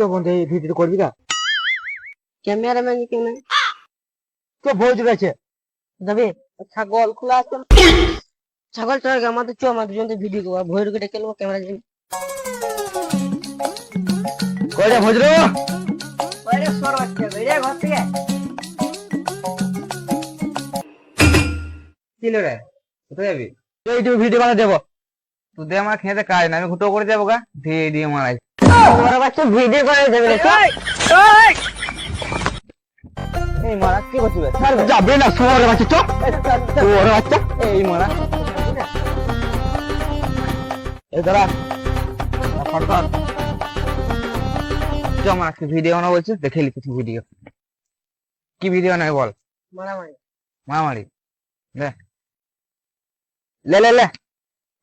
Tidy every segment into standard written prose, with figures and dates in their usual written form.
তো বন্ধু এই ভিডিও করবি না ক্যামেরাম্যান কেন তো ভোজ গেছে যাবে ছাগল খোলা আছে ছাগল চড় আমাদের চো আমাদের দুজন ভিডিও করবো ভয়ের কেটে কেন ক্যামেরা যাবে কয়টা ভোজ রে বাইরে সর বাচ্চা বাইরে ঘর থেকে কিলো রে কোথায় যাবি? এই তুমি ভিডিও বানা দেবো তুই দে আমার খেতে কাজ না, আমি ঘুটো করে যাবো গা দিয়ে দিয়ে মারাই। বড় বাচ্চা ভিডিও করে দেবে এই মারা কি করছিস? স্যার যাবে না সোরে বাচ্চা চুপ সোরে বাচ্চা এই মারা এই দাঁড়া ফটফট তুই আমার আজকে ভিডিও বানাবো বলছিস, দেখে লিখেছি ভিডিও। কি ভিডিও বানাবি বল? মারামারি মারামারি দে লে লে লে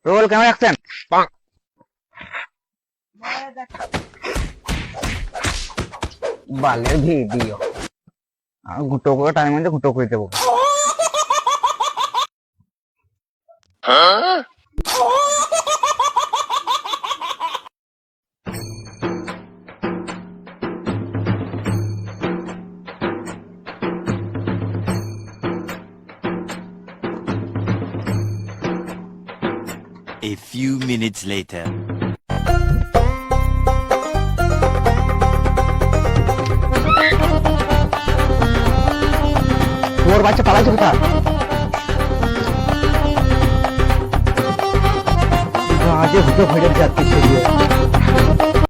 রোল ক্যামেরা অ্যাকশন বালের ভিডিও আমি ঘুটো করে টাইম মধ্যে ঘুটো করে দেবো। A few minutes later. তোর বাচ্চা পালাচ্ছে কোথা আজে ভিডিও ভরে যাচ্ছে